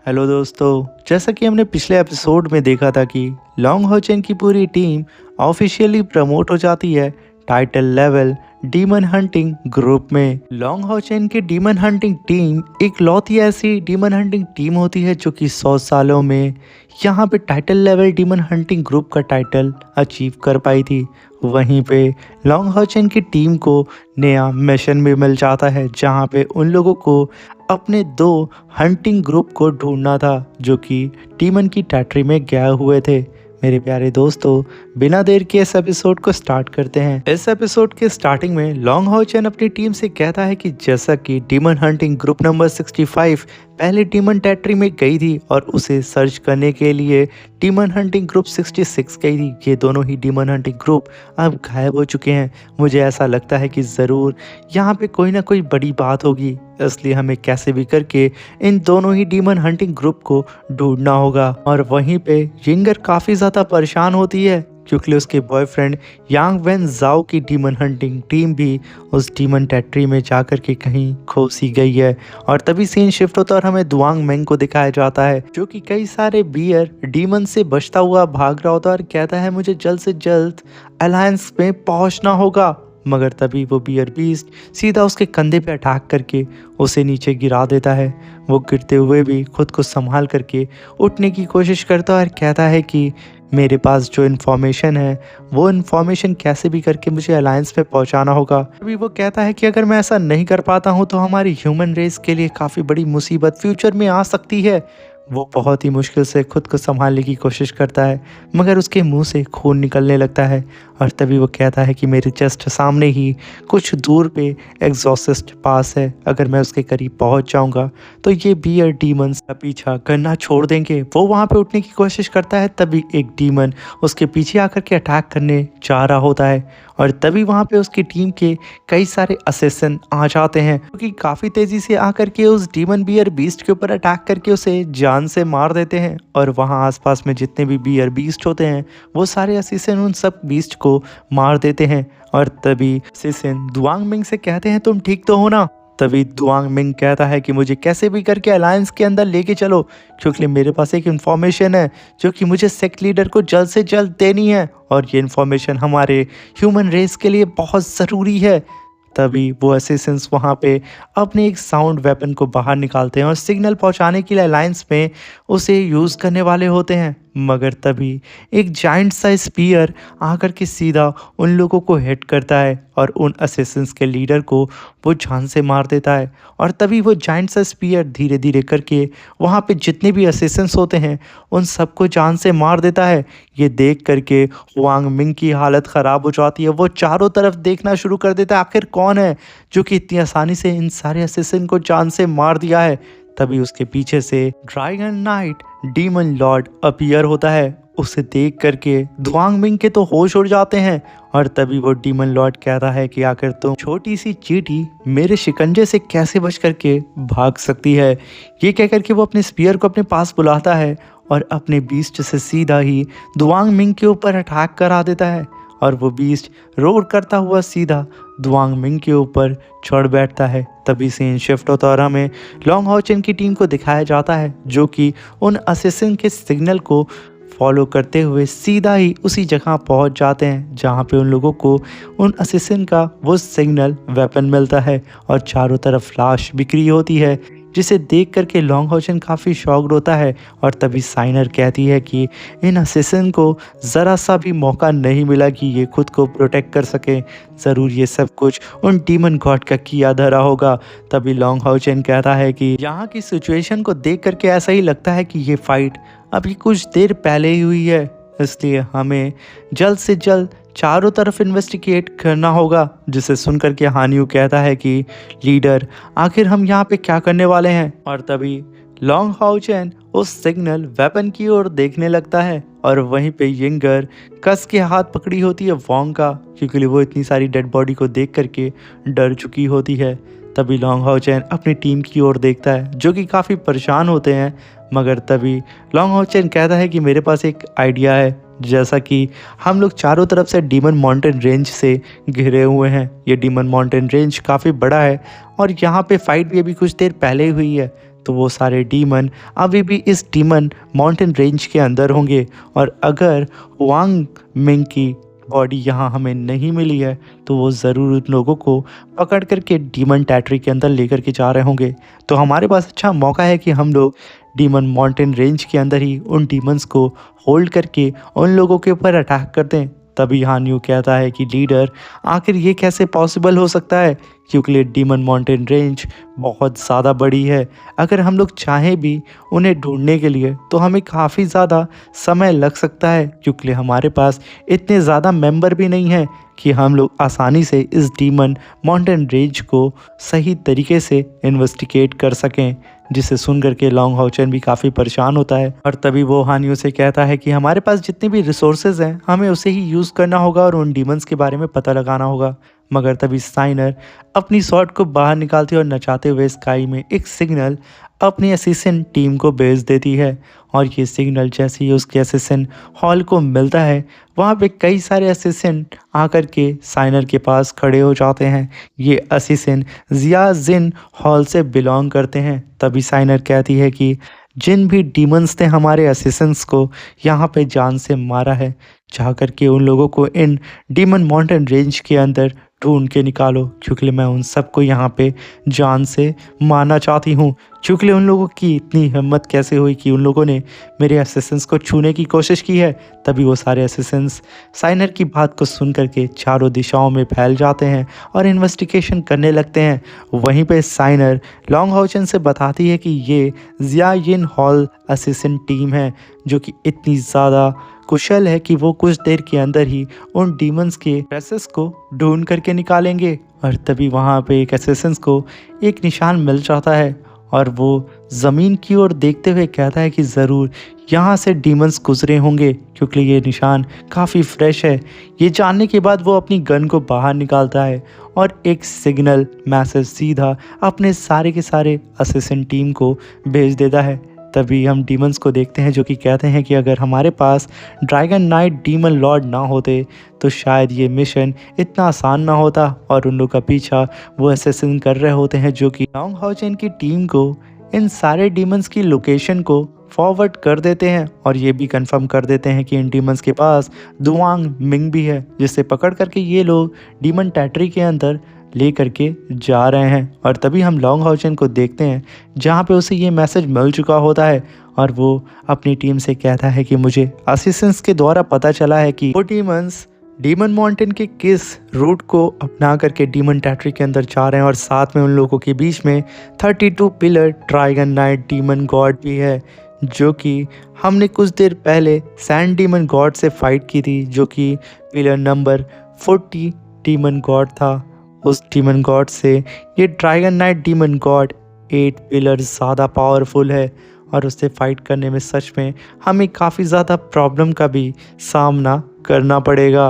Hello दोस्तों, जैसा कि हमने पिछले एपिसोड में देखा था कि लॉन्ग होचेन की पूरी टीम ऑफिशियली प्रमोट हो जाती है title level demon hunting group में। लॉन्ग होचेन की डीमन हंटिंग टीम एक लौती ऐसी डीमन हंटिंग टीम होती है जो कि 100 सालों में यहाँ पे title level demon hunting group का टाइटल अचीव कर पाई थी। वहीं पे लॉन्ग होचेन की टीम को नया मिशन भी मिल जाता है जहाँ पे उन लोगों को अपने 2 हंटिंग ग्रुप को ढूंढना था जो कि डीमन की टेरिटरी में गए हुए थे। मेरे प्यारे दोस्तों, बिना देर के इस एपिसोड को स्टार्ट करते हैं। इस एपिसोड के स्टार्टिंग में लॉन्ग होचेन अपनी टीम से कहता है कि जैसा कि डीमन हंटिंग ग्रुप नंबर 65 पहले डीमन टेरिटरी में गई थी और उसे सर्च करने के लिए डीमन हंटिंग ग्रुप 66 गई थी, ये दोनों ही डीमन हंटिंग ग्रुप अब गायब हो चुके हैं। मुझे ऐसा लगता है कि ज़रूर यहाँ पे कोई ना कोई बड़ी बात होगी, इसलिए हमें कैसे भी करके इन दोनों ही डीमन हंटिंग ग्रुप को ढूंढना होगा। और वहीं पे यिंगर काफ़ी ज़्यादा परेशान होती है क्योंकि उसके बॉयफ्रेंड यांग वेन जाओ की डीमन हंटिंग टीम भी उस डीमन टेरिटरी में जाकर के कहीं खो सी गई है। और तभी सीन शिफ्ट होता है और हमें दुआंग मेंग को दिखाया जाता है जो कि कई सारे बियर डीमन से बचता हुआ भाग रहा होता है और कहता है मुझे जल्द से जल्द अलायंस में पहुंचना होगा। मगर तभी वो बियर बीस्ट सीधा उसके कंधे पे अटैक करके उसे नीचे गिरा देता है। वो गिरते हुए भी खुद को संभाल करके उठने की कोशिश करता है और कहता है कि मेरे पास जो इन्फॉर्मेशन है वो इन्फॉर्मेशन कैसे भी करके मुझे अलायंस में पहुंचाना होगा। अभी वो कहता है कि अगर मैं ऐसा नहीं कर पाता हूं तो हमारी ह्यूमन रेस के लिए काफ़ी बड़ी मुसीबत फ्यूचर में आ सकती है। वो बहुत ही मुश्किल से खुद को संभालने की कोशिश करता है मगर उसके मुंह से खून निकलने लगता है और तभी वो कहता है कि मेरे जस्ट सामने ही कुछ दूर पे एग्जॉसिस्ट पास है, अगर मैं उसके करीब पहुंच जाऊंगा तो ये बियर डीमंस का पीछा करना छोड़ देंगे। वो वहां पे उठने की कोशिश करता है, तभी एक डीमन उसके पीछे आकर के अटैक करने जा रहा होता है और तभी वहां पे उसकी टीम के कई सारे असेसन आ जाते हैं क्योंकि काफ़ी तेज़ी से आकर के उस डीमन बियर बीस्ट के ऊपर अटैक करके उसे जान से मार देते हैं। और वहाँ आसपास में जितने भी बियर बीस्ट होते हैं वो सारे असिसन उन सब बीस्ट को मार देते हैं। और तभी असिसन दुआंग मिंग से कहते हैं तुम ठीक तो हो ना। तभी दुआंग मिंग कहता है कि मुझे कैसे भी करके अलायंस के अंदर लेके चलो क्योंकि मेरे पास एक इन्फॉर्मेशन है जो कि मुझे सेक्ट लीडर को जल्द से जल्द देनी है और ये इन्फॉर्मेशन हमारे ह्यूमन रेस के लिए बहुत ज़रूरी है। तभी वो असिसेंस वहाँ पे अपने एक साउंड वेपन को बाहर निकालते हैं और सिग्नल पहुँचाने के लिए अलायंस में उसे यूज़ करने वाले होते हैं। मगर तभी एक जाइंट सा स्पीयर आकर के सीधा उन लोगों को हिट करता है और उन असिसेंस के लीडर को वो जान से मार देता है। और तभी वो जाइंट सा स्पीयर धीरे धीरे करके वहाँ पे जितने भी असिसेंस होते हैं उन सबको जान से मार देता है। ये देख करके हुआंग मिंग की हालत ख़राब हो जाती है। वो चारों तरफ देखना शुरू कर देता है आखिर कौन है जो कि इतनी आसानी से इन सारे असिसन को जान से मार दिया है। तभी उसके पीछे से dragon night demon Lord appear होता है। उसे देख करके दुआंग मिंग के तो होश उड़ जाते हैं और तभी वो डीमन लॉर्ड कहता है कि आखिर तुम छोटी सी चींटी मेरे शिकंजे से कैसे बच करके भाग सकती है। ये कह करके वो अपने स्पीयर को अपने पास बुलाता है और अपने बीस्ट से सीधा ही दुआंग मिंग के ऊपर अटैक करा देता है और वो बीस्ट रोर करता हुआ सीधा दुआंग मिंग के ऊपर चढ़ बैठता है। तभी सीन शिफ्ट होता और हमें लॉन्ग होचेन की टीम को दिखाया जाता है जो कि उन असिसन के सिग्नल को फॉलो करते हुए सीधा ही उसी जगह पहुंच जाते हैं जहां पे उन लोगों को उन असिसन का वो सिग्नल वेपन मिलता है और चारों तरफ लाश बिखरी होती है जिसे देख करके लॉन्ग होचेन काफ़ी शॉक्ड होता है। और तभी साइनर कहती है कि इन असिसन को ज़रा सा भी मौका नहीं मिला कि ये खुद को प्रोटेक्ट कर सके, ज़रूर ये सब कुछ उन डीमन गॉड का किया धरा होगा। तभी लॉन्ग होचेन कहता है कि यहाँ की सिचुएशन को देख करके ऐसा ही लगता है कि ये फाइट अभी कुछ देर पहले ही हुई है, इसलिए हमें जल्द से जल्द चारों तरफ इन्वेस्टिगेट करना होगा। जिसे सुनकर के हानियू कहता है कि लीडर आखिर हम यहाँ पे क्या करने वाले हैं। और तभी लॉन्ग होचेन उस सिग्नल वेपन की ओर देखने लगता है और वहीं पे यिंगर कस के हाथ पकड़ी होती है वोंग का क्योंकि वो इतनी सारी डेड बॉडी को देख करके डर चुकी होती है। तभी लॉन्ग होचेन अपनी टीम की ओर देखता है जो कि काफ़ी परेशान होते हैं। मगर तभी लॉन्ग होचेन कहता है कि मेरे पास एक आइडिया है, जैसा कि हम लोग चारों तरफ से डीमन माउंटेन रेंज से घिरे हुए हैं। ये डीमन माउंटेन रेंज काफ़ी बड़ा है और यहाँ पे फाइट भी अभी कुछ देर पहले ही हुई है, तो वो सारे डीमन अभी भी इस डीमन माउंटेन रेंज के अंदर होंगे। और अगर वांग मिंग की बॉडी यहाँ हमें नहीं मिली है तो वो ज़रूर उन लोगों को पकड़ करके डीमन टेरिटरी के अंदर लेकर के जा रहे होंगे। तो हमारे पास अच्छा मौका है कि हम लोग डीमन माउंटेन रेंज के अंदर ही उन डीमंस को होल्ड करके उन लोगों के ऊपर अटैक कर दें। तभी हान यू कहता है कि लीडर, आखिर ये कैसे पॉसिबल हो सकता है, क्योंकि डीमन माउंटेन रेंज बहुत ज़्यादा बड़ी है। अगर हम लोग चाहें भी उन्हें ढूंढने के लिए तो हमें काफ़ी ज़्यादा समय लग सकता है, क्योंकि हमारे पास इतने ज़्यादा मेंबर भी नहीं हैं कि हम लोग आसानी से इस डीमन माउंटेन रेंज को सही तरीके से इन्वेस्टिगेट कर सकें। जिसे सुन करके लॉन्ग हाउचेन भी काफ़ी परेशान होता है और तभी वो हान यू से कहता है कि हमारे पास जितने भी रिसोर्सेज हैं हमें उसे ही यूज़ करना होगा और उन डीमंस के बारे में पता लगाना होगा। मगर तभी साइनर अपनी शॉट को बाहर निकालती है और नचाते हुए स्काई में एक सिग्नल अपनी असिस्टेंट टीम को भेज देती है। और ये सिग्नल जैसे ही उसके असिस्टेंट हॉल को मिलता है, वहाँ पे कई सारे असिस्टेंट आकर के साइनर के पास खड़े हो जाते हैं। ये असिस्टेंट जिया जिन हॉल से बिलोंग करते हैं। तभी साइनर कहती है कि जिन भी डीमंस ने हमारे असिस्टेंट्स को यहाँ पे जान से मारा है, जा करके उन लोगों को इन डीमन माउंटेन रेंज के अंदर ढूंढ के निकालो, क्योंकि मैं उन सबको यहाँ पे जान से मारना चाहती हूँ। क्योंकि उन लोगों की इतनी हिम्मत कैसे हुई कि उन लोगों ने मेरे असिस्टेंट्स को छूने की कोशिश की है। तभी वो सारे असिस्टेंट्स साइनर की बात को सुन करके चारों दिशाओं में फैल जाते हैं और इन्वेस्टिगेशन करने लगते हैं। वहीं पे साइनर लॉन्ग हाउचेन से बताती है कि ये जिया यिन हॉल असिस्टेंट टीम है, जो कि इतनी ज़्यादा कुशल है कि वो कुछ देर के अंदर ही उन डीमंस के ट्रेसेस को ढूंढ करके निकालेंगे। और तभी वहाँ पे एक असिस्टेंट को एक निशान मिल जाता है और वो ज़मीन की ओर देखते हुए कहता है कि ज़रूर यहाँ से डीमंस गुजरे होंगे, क्योंकि ये निशान काफ़ी फ्रेश है। ये जानने के बाद वो अपनी गन को बाहर निकालता है और एक सिग्नल मैसेज सीधा अपने सारे के सारे असिस्टेंट टीम को भेज देता है। तभी हम डीमंस को देखते हैं जो कि कहते हैं कि अगर हमारे पास ड्रैगन नाइट डीमन लॉर्ड ना होते तो शायद ये मिशन इतना आसान ना होता और उन लोग का पीछा वो असैसिन कर रहे होते हैं, जो कि लॉन्ग हाउचेन की टीम को इन सारे डीमंस की लोकेशन को फॉरवर्ड कर देते हैं और ये भी कंफर्म कर देते हैं कि इन डीमंस के पास दुआंग मिंग भी है, जिससे पकड़ करके ये लोग डीमन टेरिटरी के अंदर ले करके जा रहे हैं। और तभी हम लॉन्ग हाउचेन को देखते हैं जहाँ पे उसे ये मैसेज मिल चुका होता है और वो अपनी टीम से कहता है कि मुझे असिस्टेंट्स के द्वारा पता चला है कि वो डीमंस डीमन माउंटेन के किस रूट को अपना करके डीमन टेरिटरी के अंदर जा रहे हैं और साथ में उन लोगों के बीच में 32 pillar dragon night demon God भी है, जो कि हमने कुछ देर पहले सैंड डीमन गॉड से फाइट की थी, जो कि पिलर नंबर 40 डीमन गॉड था। उस डीमन गॉड से ये dragon night demon God 8 pillar ज़्यादा पावरफुल है और उससे फाइट करने में सच में हमें काफ़ी ज़्यादा प्रॉब्लम का भी सामना करना पड़ेगा।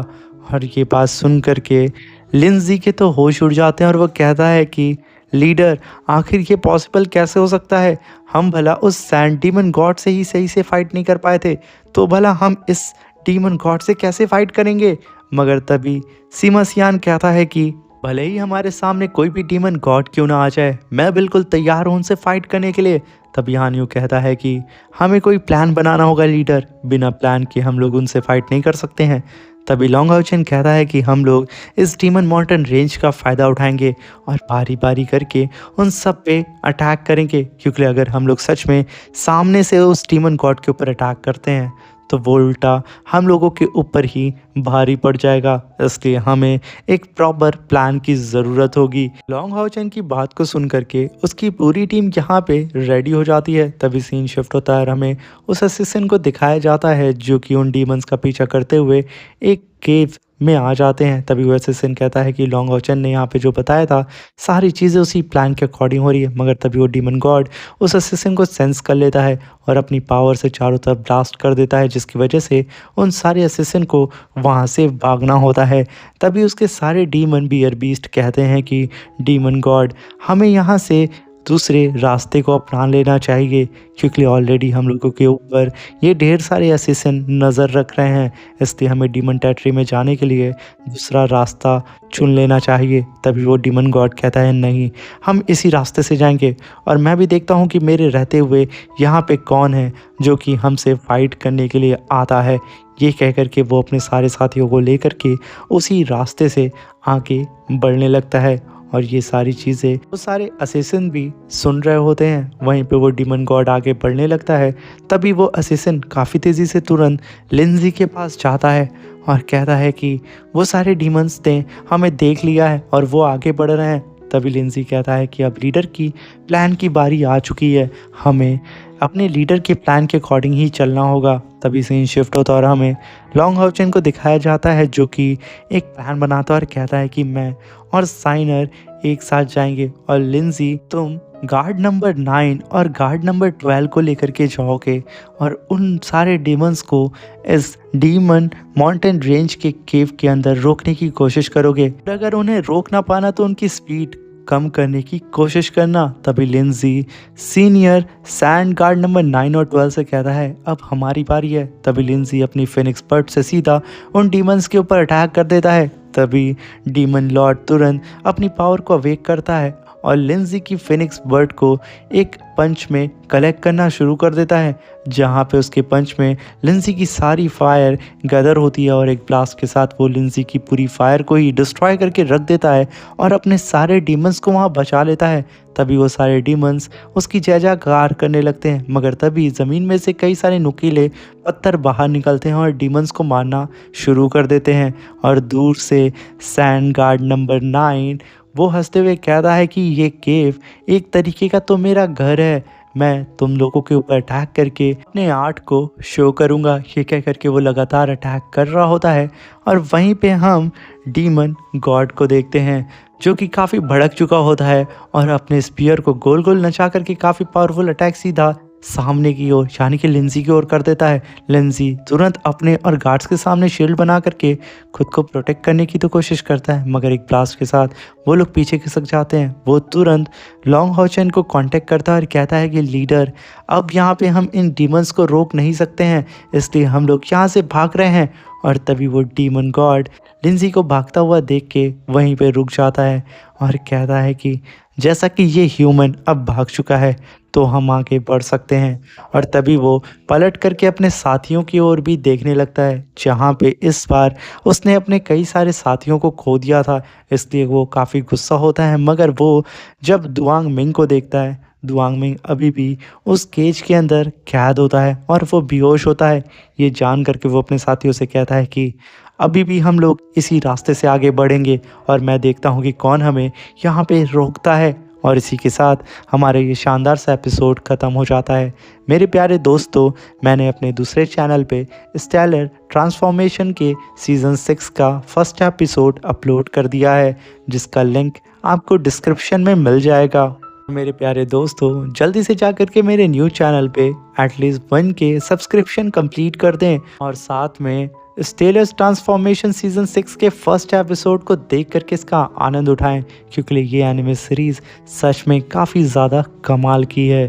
और ये बात सुन करके लिंजी के तो होश उड़ जाते हैं और वो कहता है कि लीडर, आखिर ये पॉसिबल कैसे हो सकता है? हम भला उस सैंड डीमन गॉड से ही सही से फाइट नहीं कर पाए थे, तो भला हम इस डीमन गॉड से कैसे फाइट करेंगे? मगर तभी सीमा सियान कहता है कि भले ही हमारे सामने कोई भी डीमन गॉड क्यों ना आ जाए, मैं बिल्कुल तैयार हूँ उनसे फाइट करने के लिए। तब हान यू कहता है कि हमें कोई प्लान बनाना होगा लीडर, बिना प्लान के हम लोग उनसे फाइट नहीं कर सकते हैं। तभी लॉन्ग हाउचेन कहता है कि हम लोग इस डीमन माउंटेन रेंज का फ़ायदा उठाएंगे और बारी बारी करके उन सब पे अटैक करेंगे, क्योंकि अगर हम लोग सच में सामने से उस डीमन गॉड के ऊपर अटैक करते हैं तो वो उल्टा हम लोगों के ऊपर ही भारी पड़ जाएगा। इसलिए हमें एक प्रॉपर प्लान की ज़रूरत होगी। लॉन्ग हाउचेन की बात को सुन करके उसकी पूरी टीम यहाँ पे रेडी हो जाती है। तभी सीन शिफ्ट होता है और हमें उस असिस्टेंट को दिखाया जाता है जो कि उन डीमंस का पीछा करते हुए एक केव में आ जाते हैं। तभी वो असिस्टेंट कहता है कि लॉन्ग हाउचेन ने यहाँ पे जो बताया था सारी चीज़ें उसी प्लान के अकॉर्डिंग हो रही है। मगर तभी वो डीमन गॉड उस असिस्टेंट को सेंस कर लेता है और अपनी पावर से चारों तरफ ब्लास्ट कर देता है, जिसकी वजह से उन सारे असिस्टेंट को वहाँ से भागना होता है। तभी उसके सारे डीमन बियर बीस्ट कहते हैं कि डीमन गॉड, हमें यहाँ से दूसरे रास्ते को अपना लेना चाहिए, क्योंकि ऑलरेडी हम लोगों के ऊपर ये ढेर सारे असैसिन नज़र रख रहे हैं। इसलिए हमें डीमन टेरिटरी में जाने के लिए दूसरा रास्ता चुन लेना चाहिए। तभी वो डीमन गॉड कहता है नहीं, हम इसी रास्ते से जाएंगे, और मैं भी देखता हूँ कि मेरे रहते हुए यहाँ पे कौन है जो कि हमसे फाइट करने के लिए आता है। ये कह कर के वो अपने सारे साथियों को लेकर के उसी रास्ते से आगे बढ़ने लगता है। और ये सारी चीज़ें वो सारे असैसिन भी सुन रहे होते हैं। वहीं पे वो डीमन गॉड आगे बढ़ने लगता है। तभी वो असैसिन काफ़ी तेज़ी से तुरंत लिंजी के पास जाता है और कहता है कि वो सारे डीमंस ने हमें देख लिया है और वो आगे बढ़ रहे हैं। तभी लिंजी कहता है कि अब लीडर की प्लान की बारी आ चुकी है, हमें अपने लीडर के प्लान के अकॉर्डिंग ही चलना होगा। तभी सीन शिफ्ट होता और हमें लॉन्ग हाउचेन को दिखाया जाता है, जो कि एक प्लान बनाता और कहता है कि मैं और साइनर एक साथ जाएंगे और लिंजी तुम गार्ड नंबर 9 और गार्ड नंबर 12 को लेकर के जाओगे और उन सारे डीमंस को इस डीमन माउंटेन रेंज के केव के अंदर रोकने की कोशिश करोगे। अगर उन्हें रोक ना पाना तो उनकी स्पीड कम करने की कोशिश करना। तभी लिंजी सीनियर सैंड गार्ड नंबर 9 और 12 से कहता है अब हमारी बारी है। तभी लिंजी अपनी फिनिक्स बर्ड से सीधा उन डीमंस के ऊपर अटैक कर देता है। तभी डीमन लॉर्ड तुरंत अपनी पावर को अवेक करता है और लिंजी की फिनिक्स बर्ड को एक पंच में कलेक्ट करना शुरू कर देता है, जहाँ पे उसके पंच में लिंजी की सारी फायर गदर होती है और एक ब्लास्ट के साथ वो लिंजी की पूरी फायर को ही डिस्ट्रॉय करके रख देता है और अपने सारे डीमंस को वहाँ बचा लेता है। तभी वो सारे डीमंस उसकी जय जयकार करने लगते हैं, मगर तभी ज़मीन में से कई सारे नुकीले पत्थर बाहर निकलते हैं और डीमंस को मारना शुरू कर देते हैं। और दूर से सैंड गार्ड नंबर 9 वो हंसते हुए कहता है कि ये केव एक तरीके का तो मेरा घर है, मैं तुम लोगों के ऊपर अटैक करके अपने आर्ट को शो करूँगा। ये कह करके वो लगातार अटैक कर रहा होता है और वहीं पे हम डीमन गॉड को देखते हैं, जो कि काफ़ी भड़क चुका होता है और अपने स्पीयर को गोल गोल नचा करके काफ़ी पावरफुल अटैक सीधा सामने की ओर यानी कि लिंजी की ओर कर देता है। लिंजी तुरंत अपने और गार्ड्स के सामने शील्ड बना करके खुद को प्रोटेक्ट करने की तो कोशिश करता है, मगर एक ब्लास्ट के साथ वो लोग पीछे खिसक जाते हैं। वो तुरंत लॉन्ग हाउचेन को कांटेक्ट करता है और कहता है कि लीडर अब यहाँ पे हम इन डीमंस को रोक नहीं सकते हैं, इसलिए हम लोग यहाँ से भाग रहे हैं। और तभी वो डीमन गॉड लिंजी को भागता हुआ देख के वहीं पे रुक जाता है और कहता है कि जैसा कि ये ह्यूमन अब भाग चुका है तो हम आगे बढ़ सकते हैं। और तभी वो पलट करके अपने साथियों की ओर भी देखने लगता है, जहाँ पे इस बार उसने अपने कई सारे साथियों को खो दिया था, इसलिए वो काफ़ी गुस्सा होता है। मगर वो जब दुआंग मिंग को देखता है, दुआंग मिंग अभी भी उस केज के अंदर कैद होता है और वो बेहोश होता है। ये जान करके वो अपने साथियों से कहता है कि अभी भी हम लोग इसी रास्ते से आगे बढ़ेंगे और मैं देखता हूँ कि कौन हमें यहाँ पे रोकता है। और इसी के साथ हमारे ये शानदार सा एपिसोड ख़त्म हो जाता है। मेरे प्यारे दोस्तों, मैंने अपने दूसरे चैनल पे स्टेलर ट्रांसफॉर्मेशन के सीज़न 6 का फर्स्ट एपिसोड अपलोड कर दिया है, जिसका लिंक आपको डिस्क्रिप्शन में मिल जाएगा। मेरे प्यारे दोस्तों, जल्दी से जा कर के मेरे न्यू चैनल पे एटलीस्ट 1 के सब्सक्रिप्शन कंप्लीट कर दें और साथ में स्टेलर्स ट्रांसफॉर्मेशन सीजन 6 के फर्स्ट एपिसोड को देख करके इसका आनंद उठाएं, क्योंकि ये एनिमे सीरीज़ सच में काफ़ी ज़्यादा कमाल की है।